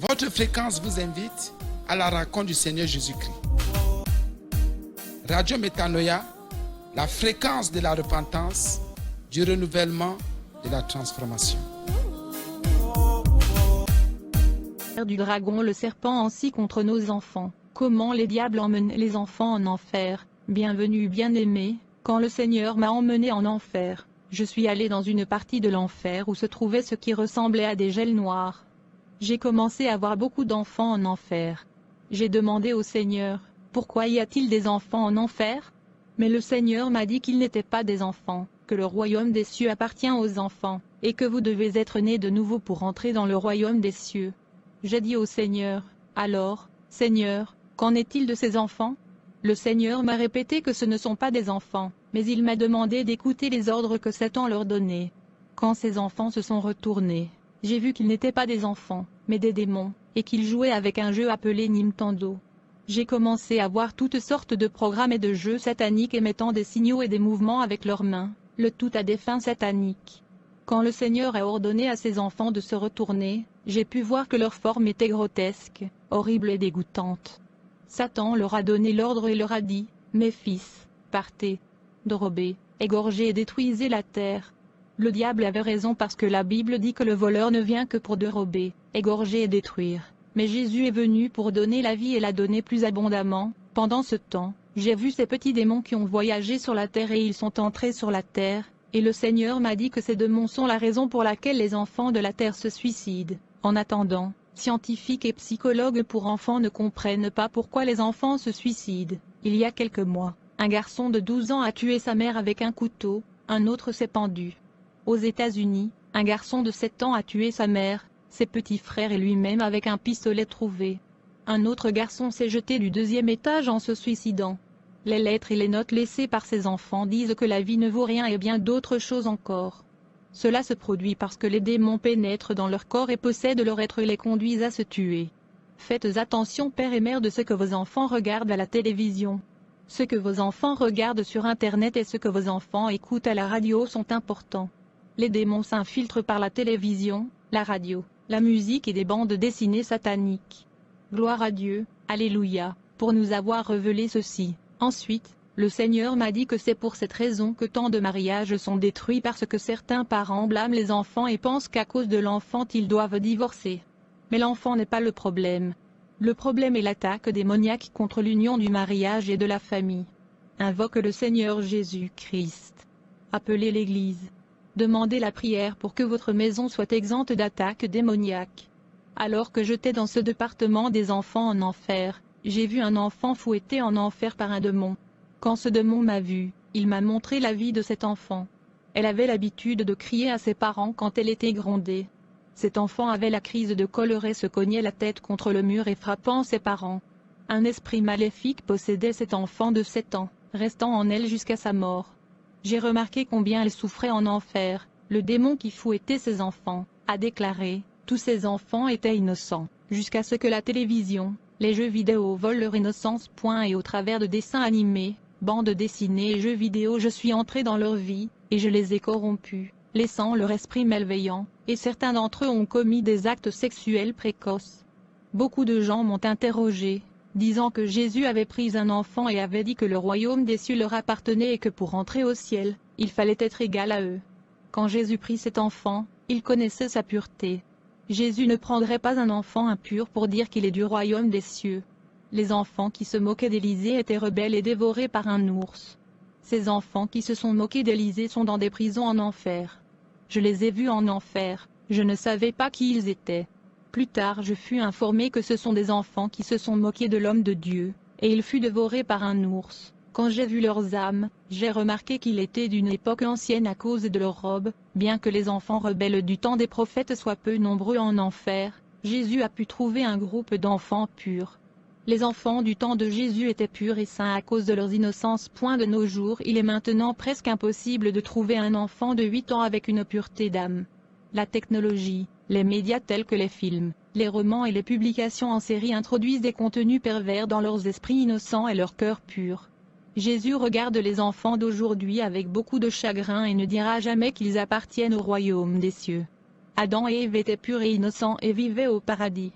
Votre fréquence vous invite à la rencontre du Seigneur Jésus-Christ. Radio Métanoïa, la fréquence de la repentance, du renouvellement, de la transformation. Du dragon, le serpent ainsi contre nos enfants. Comment les diables emmènent les enfants en enfer. Bienvenue bien-aimé, quand le Seigneur m'a emmené en enfer, je suis allé dans une partie de l'enfer où se trouvait ce qui ressemblait à des gels noirs. J'ai commencé à voir beaucoup d'enfants en enfer. J'ai demandé au Seigneur, pourquoi y a-t-il des enfants en enfer? Mais le Seigneur m'a dit qu'ils n'étaient pas des enfants, que le royaume des cieux appartient aux enfants, et que vous devez être nés de nouveau pour entrer dans le royaume des cieux. J'ai dit au Seigneur, alors, Seigneur, qu'en est-il de ces enfants? Le Seigneur m'a répété que ce ne sont pas des enfants, mais il m'a demandé d'écouter les ordres que Satan leur donnait. Quand ces enfants se sont retournés, j'ai vu qu'ils n'étaient pas des enfants, mais des démons, et qu'ils jouaient avec un jeu appelé Nintendo. J'ai commencé à voir toutes sortes de programmes et de jeux sataniques émettant des signaux et des mouvements avec leurs mains, le tout à des fins sataniques. Quand le Seigneur a ordonné à ses enfants de se retourner, j'ai pu voir que leur forme était grotesque, horrible et dégoûtante. Satan leur a donné l'ordre et leur a dit, « Mes fils, partez, dérobez, égorgez et détruisez la terre. » Le diable avait raison parce que la Bible dit que le voleur ne vient que pour dérober, égorger et détruire. Mais Jésus est venu pour donner la vie et la donner plus abondamment. Pendant ce temps, j'ai vu ces petits démons qui ont voyagé sur la terre et ils sont entrés sur la terre, et le Seigneur m'a dit que ces démons sont la raison pour laquelle les enfants de la terre se suicident. En attendant, scientifiques et psychologues pour enfants ne comprennent pas pourquoi les enfants se suicident. Il y a quelques mois, un garçon de 12 ans a tué sa mère avec un couteau, un autre s'est pendu. Aux États-Unis, un garçon de 7 ans a tué sa mère, ses petits frères et lui-même avec un pistolet trouvé. Un autre garçon s'est jeté du 2e étage en se suicidant. Les lettres et les notes laissées par ces enfants disent que la vie ne vaut rien et bien d'autres choses encore. Cela se produit parce que les démons pénètrent dans leur corps et possèdent leur être et les conduisent à se tuer. Faites attention père et mère de ce que vos enfants regardent à la télévision. Ce que vos enfants regardent sur Internet et ce que vos enfants écoutent à la radio sont importants. Les démons s'infiltrent par la télévision, la radio, la musique et des bandes dessinées sataniques. Gloire à Dieu, Alléluia, pour nous avoir révélé ceci. Ensuite, le Seigneur m'a dit que c'est pour cette raison que tant de mariages sont détruits parce que certains parents blâment les enfants et pensent qu'à cause de l'enfant ils doivent divorcer. Mais l'enfant n'est pas le problème. Le problème est l'attaque démoniaque contre l'union du mariage et de la famille. Invoque le Seigneur Jésus-Christ. Appelez l'Église. Demandez la prière pour que votre maison soit exempte d'attaques démoniaques. Alors que j'étais dans ce département des enfants en enfer, j'ai vu un enfant fouetté en enfer par un démon. Quand ce démon m'a vu, il m'a montré la vie de cet enfant. Elle avait l'habitude de crier à ses parents quand elle était grondée. Cet enfant avait la crise de choléra et se cognait la tête contre le mur et frappant ses parents. Un esprit maléfique possédait cet enfant de 7 ans, restant en elle jusqu'à sa mort. J'ai remarqué combien elle souffrait en enfer. Le démon qui fouettait ses enfants a déclaré, tous ces enfants étaient innocents, jusqu'à ce que la télévision, les jeux vidéo volent leur innocence. Et au travers de dessins animés, bandes dessinées et jeux vidéo je suis entré dans leur vie, et je les ai corrompus, laissant leur esprit malveillant, et certains d'entre eux ont commis des actes sexuels précoces. Beaucoup de gens m'ont interrogé, disant que Jésus avait pris un enfant et avait dit que le royaume des cieux leur appartenait et que pour entrer au ciel, il fallait être égal à eux. Quand Jésus prit cet enfant, il connaissait sa pureté. Jésus ne prendrait pas un enfant impur pour dire qu'il est du royaume des cieux. Les enfants qui se moquaient d'Élisée étaient rebelles et dévorés par un ours. Ces enfants qui se sont moqués d'Élisée sont dans des prisons en enfer. Je les ai vus en enfer, je ne savais pas qui ils étaient. Plus tard je fus informé que ce sont des enfants qui se sont moqués de l'homme de Dieu, et il fut dévoré par un ours. Quand j'ai vu leurs âmes, j'ai remarqué qu'ils étaient d'une époque ancienne à cause de leurs robes. Bien que les enfants rebelles du temps des prophètes soient peu nombreux en enfer, Jésus a pu trouver un groupe d'enfants purs. Les enfants du temps de Jésus étaient purs et saints à cause de leurs innocences. De nos jours il est maintenant presque impossible de trouver un enfant de 8 ans avec une pureté d'âme. La technologie, les médias tels que les films, les romans et les publications en série introduisent des contenus pervers dans leurs esprits innocents et leurs cœurs purs. Jésus regarde les enfants d'aujourd'hui avec beaucoup de chagrin et ne dira jamais qu'ils appartiennent au royaume des cieux. Adam et Ève étaient purs et innocents et vivaient au paradis.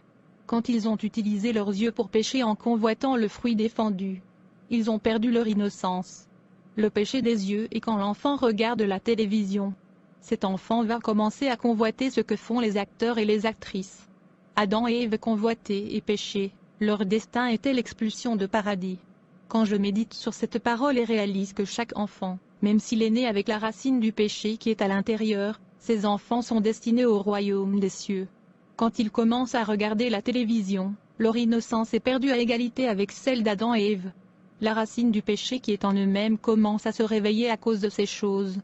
quand ils ont utilisé leurs yeux pour pécher en convoitant le fruit défendu. Ils ont perdu leur innocence. Le péché des yeux est quand l'enfant regarde la télévision. Cet enfant va commencer à convoiter ce que font les acteurs et les actrices. Adam et Ève convoitaient et péchaient. Leur destin était l'expulsion de paradis. Quand je médite sur cette parole et réalise que chaque enfant, même s'il est né avec la racine du péché qui est à l'intérieur, ces enfants sont destinés au royaume des cieux. Quand ils commencent à regarder la télévision, leur innocence est perdue à égalité avec celle d'Adam et Ève. La racine du péché qui est en eux-mêmes commence à se réveiller à cause de ces choses.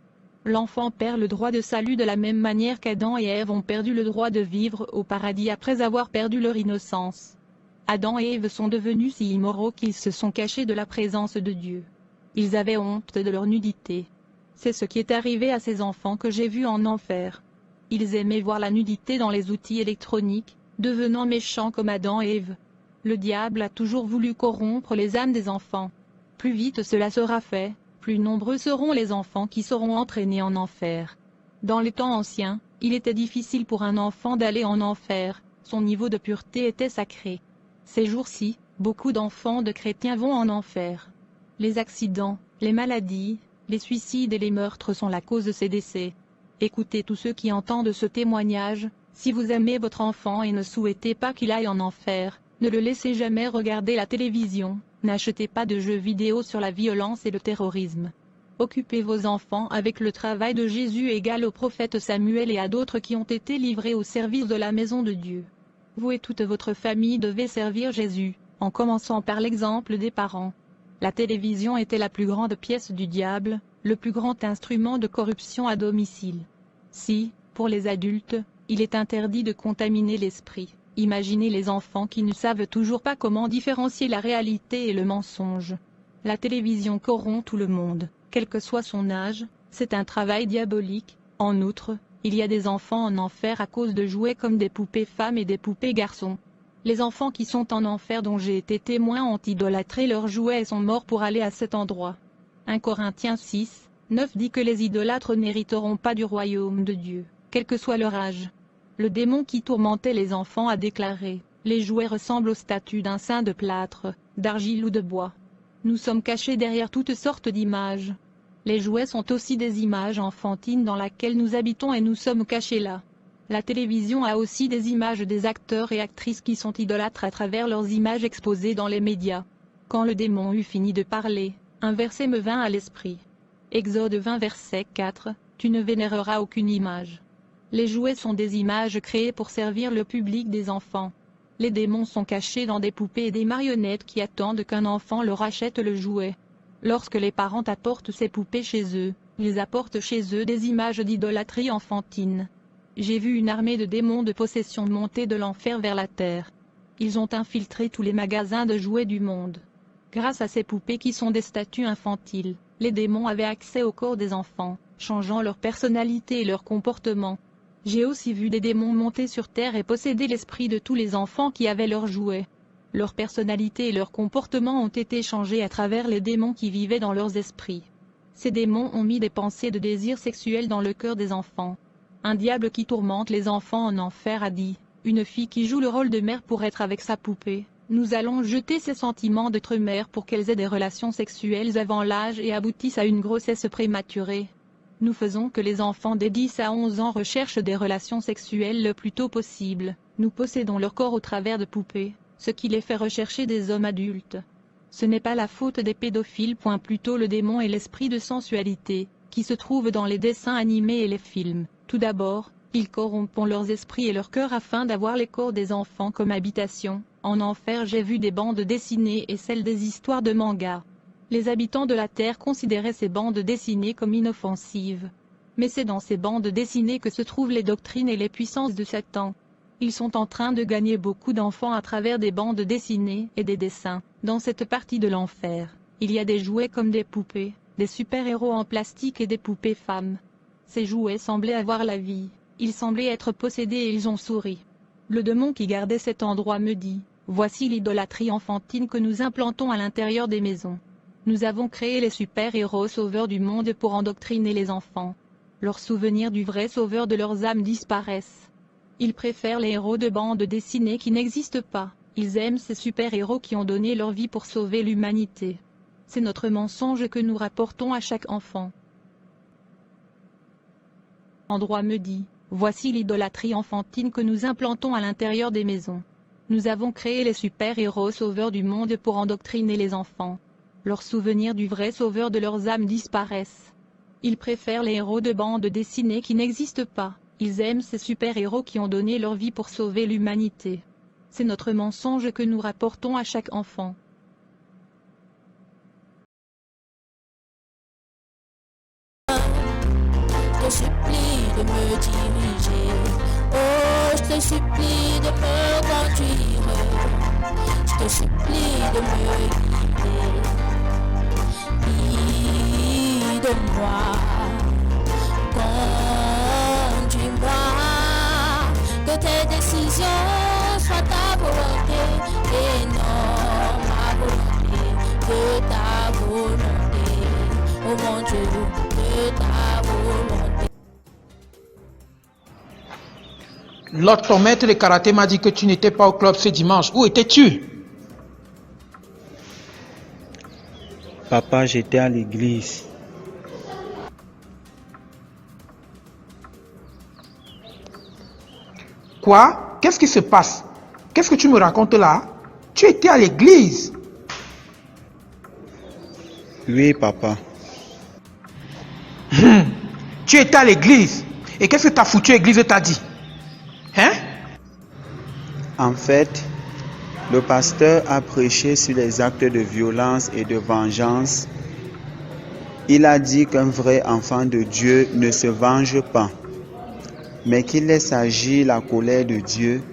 L'enfant perd le droit de salut de la même manière qu'Adam et Ève ont perdu le droit de vivre au paradis après avoir perdu leur innocence. Adam et Ève sont devenus si immoraux qu'ils se sont cachés de la présence de Dieu. Ils avaient honte de leur nudité. C'est ce qui est arrivé à ces enfants que j'ai vus en enfer. Ils aimaient voir la nudité dans les outils électroniques, devenant méchants comme Adam et Ève. Le diable a toujours voulu corrompre les âmes des enfants. Plus vite cela sera fait, plus nombreux seront les enfants qui seront entraînés en enfer. Dans les temps anciens, il était difficile pour un enfant d'aller en enfer, son niveau de pureté était sacré. Ces jours-ci, beaucoup d'enfants de chrétiens vont en enfer. Les accidents, les maladies, les suicides et les meurtres sont la cause de ces décès. Écoutez tous ceux qui entendent ce témoignage, si vous aimez votre enfant et ne souhaitez pas qu'il aille en enfer, ne le laissez jamais regarder la télévision, n'achetez pas de jeux vidéo sur la violence et le terrorisme. Occupez vos enfants avec le travail de Jésus égal au prophète Samuel et à d'autres qui ont été livrés au service de la maison de Dieu. Vous et toute votre famille devez servir Jésus, en commençant par l'exemple des parents. La télévision était la plus grande pièce du diable, le plus grand instrument de corruption à domicile. Si, pour les adultes, il est interdit de contaminer l'esprit, imaginez les enfants qui ne savent toujours pas comment différencier la réalité et le mensonge. La télévision corrompt tout le monde, quel que soit son âge, c'est un travail diabolique. En outre, il y a des enfants en enfer à cause de jouets comme des poupées femmes et des poupées garçons. Les enfants qui sont en enfer dont j'ai été témoin ont idolâtré leurs jouets et sont morts pour aller à cet endroit. 1 Corinthiens 6, 9 dit que les idolâtres n'hériteront pas du royaume de Dieu, quel que soit leur âge. Le démon qui tourmentait les enfants a déclaré, « Les jouets ressemblent aux statues d'un saint de plâtre, d'argile ou de bois. Nous sommes cachés derrière toutes sortes d'images. Les jouets sont aussi des images enfantines dans lesquelles nous habitons et nous sommes cachés là. La télévision a aussi des images des acteurs et actrices qui sont idolâtres à travers leurs images exposées dans les médias. Quand le démon eut fini de parler, un verset me vint à l'esprit. Exode 20 verset 4, « Tu ne vénéreras aucune image. » Les jouets sont des images créées pour servir le public des enfants. Les démons sont cachés dans des poupées et des marionnettes qui attendent qu'un enfant leur achète le jouet. Lorsque les parents apportent ces poupées chez eux, ils apportent chez eux des images d'idolâtrie enfantine. J'ai vu une armée de démons de possession monter de l'enfer vers la terre. Ils ont infiltré tous les magasins de jouets du monde. Grâce à ces poupées qui sont des statues infantiles, les démons avaient accès au corps des enfants, changeant leur personnalité et leur comportement. J'ai aussi vu des démons monter sur terre et posséder l'esprit de tous les enfants qui avaient leurs jouets. Leur personnalité et leur comportement ont été changés à travers les démons qui vivaient dans leurs esprits. Ces démons ont mis des pensées de désir sexuel dans le cœur des enfants. Un diable qui tourmente les enfants en enfer a dit, « Une fille qui joue le rôle de mère pour être avec sa poupée, nous allons jeter ses sentiments d'être mère pour qu'elles aient des relations sexuelles avant l'âge et aboutissent à une grossesse prématurée. » Nous faisons que les enfants des 10 à 11 ans recherchent des relations sexuelles le plus tôt possible. Nous possédons leur corps au travers de poupées, ce qui les fait rechercher des hommes adultes. Ce n'est pas la faute des pédophiles. Plutôt le démon et l'esprit de sensualité, qui se trouvent dans les dessins animés et les films. Tout d'abord, ils corrompent leurs esprits et leur cœur afin d'avoir les corps des enfants comme habitation. En enfer j'ai vu des bandes dessinées et celles des histoires de manga. Les habitants de la Terre considéraient ces bandes dessinées comme inoffensives. Mais c'est dans ces bandes dessinées que se trouvent les doctrines et les puissances de Satan. Ils sont en train de gagner beaucoup d'enfants à travers des bandes dessinées et des dessins. Dans cette partie de l'enfer, il y a des jouets comme des poupées, des super-héros en plastique et des poupées femmes. Ces jouets semblaient avoir la vie, ils semblaient être possédés et ils ont souri. Le démon qui gardait cet endroit me dit, « Voici l'idolâtrie enfantine que nous implantons à l'intérieur des maisons. Nous avons créé les super-héros sauveurs du monde pour endoctriner les enfants. Leurs souvenirs du vrai sauveur de leurs âmes disparaissent. Ils préfèrent les héros de bandes dessinées qui n'existent pas. Ils aiment ces super-héros qui ont donné leur vie pour sauver l'humanité. C'est notre mensonge que nous rapportons à chaque enfant. Endroit me dit, voici l'idolâtrie enfantine que nous implantons à l'intérieur des maisons. Nous avons créé les super-héros sauveurs du monde pour endoctriner les enfants. Leurs souvenirs du vrai sauveur de leurs âmes disparaissent. Ils préfèrent les héros de bandes dessinées qui n'existent pas. Ils aiment ces super-héros qui ont donné leur vie pour sauver l'humanité. C'est notre mensonge que nous rapportons à chaque enfant. Je te supplie de me diriger. Oh, je te supplie de me conduire. Je te supplie de me guider. Guide-moi, conduis-moi, que tes décisions soient ta volonté et non ma volonté, que ta volonté, oh mon Dieu, que ta volonté. L'autre, ton maître de karaté m'a dit que tu n'étais pas au club ce dimanche. Où étais-tu? Papa, j'étais à l'église. Quoi? Qu'est-ce qui se passe? Qu'est-ce que tu me racontes là? Tu étais à l'église? Oui, papa. Tu étais à l'église? Et qu'est-ce que ta foutue église t'a dit? Hein? En fait, le pasteur a prêché sur les actes de violence et de vengeance. Il a dit qu'un vrai enfant de Dieu ne se venge pas, mais qu'il laisse agir la colère de Dieu.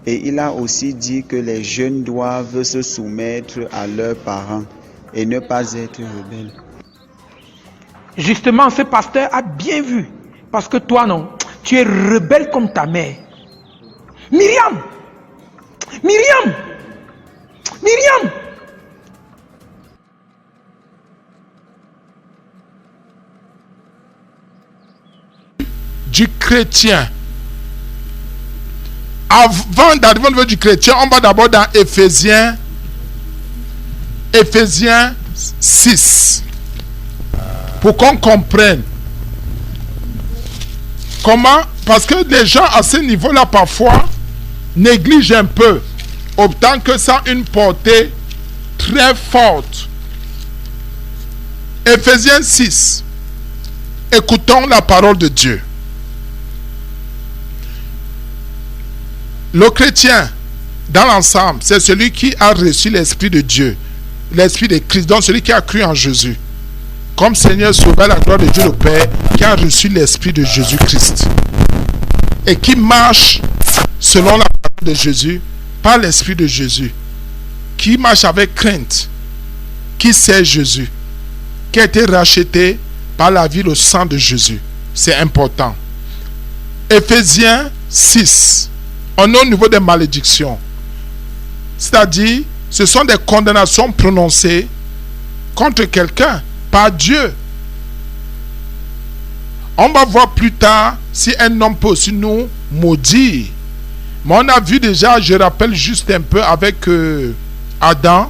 Et il a aussi dit que les jeunes doivent se soumettre à leurs parents et ne pas être rebelles. Justement, ce pasteur a bien vu. Parce que toi, non, tu es rebelle comme ta mère. Myriam! Myriam! Myriam! Du chrétien. Avant d'arriver au niveau du chrétien, on va d'abord dans Éphésiens 6. Pour qu'on comprenne comment, parce que les gens à ce niveau-là parfois négligent un peu, autant que ça a une portée très forte. Éphésiens 6. Écoutons la parole de Dieu. Le chrétien, dans l'ensemble, c'est celui qui a reçu l'Esprit de Dieu, l'Esprit de Christ, donc celui qui a cru en Jésus. Comme Seigneur sauveur, la gloire de Dieu le Père, qui a reçu l'Esprit de Jésus-Christ. Et qui marche selon la parole de Jésus, par l'Esprit de Jésus. Qui marche avec crainte, qui sait Jésus, qui a été racheté par la vie, le sang de Jésus. C'est important. Éphésiens 6. On est au niveau des malédictions. C'est-à-dire, ce sont des condamnations prononcées contre quelqu'un, par Dieu. On va voir plus tard si un homme peut aussi nous maudire. Mais on a vu déjà, je rappelle juste un peu avec Adam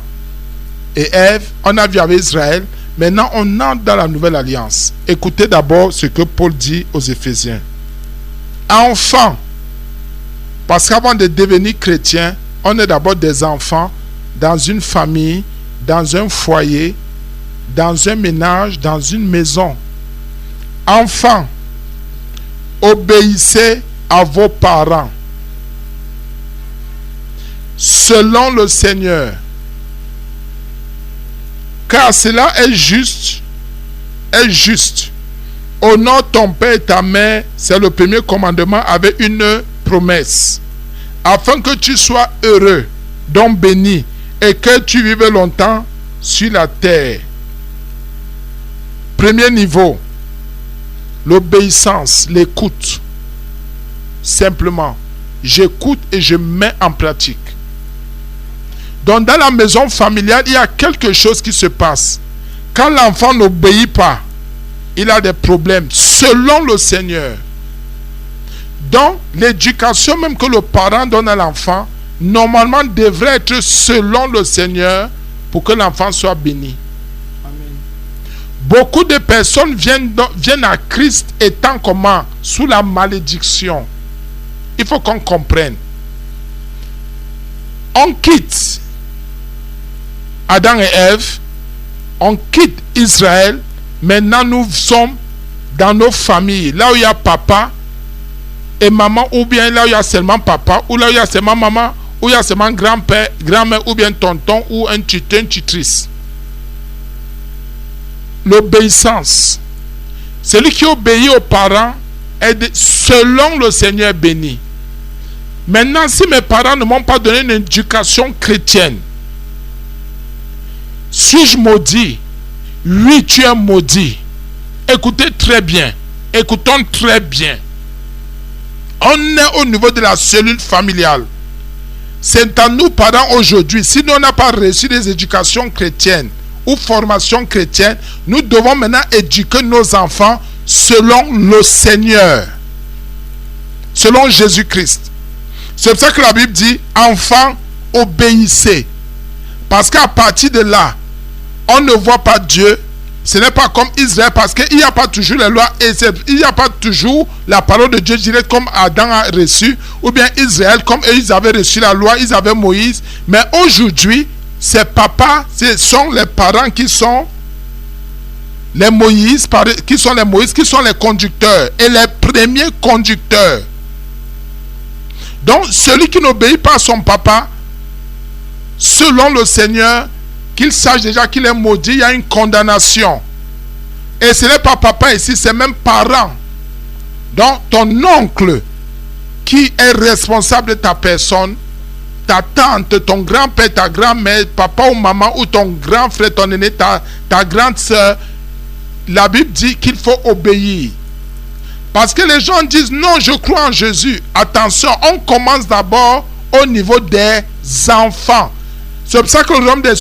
et Ève, on a vu avec Israël. Maintenant, on entre dans la nouvelle alliance. Écoutez d'abord ce que Paul dit aux Éphésiens. Enfants, parce qu'avant de devenir chrétien, on est d'abord des enfants dans une famille, dans un foyer, dans un ménage, dans une maison. Enfants, obéissez à vos parents selon le Seigneur, car cela est juste. Honore ton père et ta mère, c'est le premier commandement avec une promesse, afin que tu sois heureux, donc béni, et que tu vives longtemps sur la terre. Premier niveau, l'obéissance, l'écoute. Simplement, j'écoute et je mets en pratique. Donc dans la maison familiale, il y a quelque chose qui se passe. Quand l'enfant n'obéit pas, il a des problèmes selon le Seigneur. Donc, l'éducation même que le parent donne à l'enfant, normalement devrait être selon le Seigneur pour que l'enfant soit béni. Amen. Beaucoup de personnes viennent à Christ étant comment? Sous la malédiction. Il faut qu'on comprenne. On quitte Adam et Ève, on quitte Israël, maintenant nous sommes dans nos familles, là où il y a papa et maman, ou bien là où il y a seulement papa, ou là où il y a seulement maman, ou il y a seulement grand-père, grand-mère, ou bien tonton, ou un tuteur, une tutrice. L'obéissance. Celui qui obéit aux parents est selon le Seigneur béni. Maintenant, si mes parents ne m'ont pas donné une éducation chrétienne, suis-je maudit? Oui, tu es maudit. Écoutez très bien. Écoutons très bien. On est au niveau de la cellule familiale. C'est à nous, parents, aujourd'hui, si nous n'avons pas reçu des éducations chrétiennes ou formation chrétienne, nous devons maintenant éduquer nos enfants selon le Seigneur. Selon Jésus-Christ. C'est pour ça que la Bible dit, enfants, obéissez. Parce qu'à partir de là, on ne voit pas Dieu. Ce n'est pas comme Israël, parce qu'il n'y a pas toujours les lois, et il n'y a pas toujours la parole de Dieu directe comme Adam a reçu, ou bien Israël, comme eux, ils avaient reçu la loi, ils avaient Moïse. Mais aujourd'hui, ces papas, ce sont les parents qui sont les Moïse, qui sont les conducteurs, et les premiers conducteurs. Donc, celui qui n'obéit pas à son papa, selon le Seigneur, qu'il sache déjà qu'il est maudit, il y a une condamnation. Et ce n'est pas papa ici, c'est même parent. Donc, ton oncle, qui est responsable de ta personne, ta tante, ton grand-père, ta grand-mère, papa ou maman, ou ton grand frère, ton aîné, ta grande soeur, la Bible dit qu'il faut obéir. Parce que les gens disent, non, je crois en Jésus. Attention, on commence d'abord au niveau des enfants. C'est pour ça que le royaume des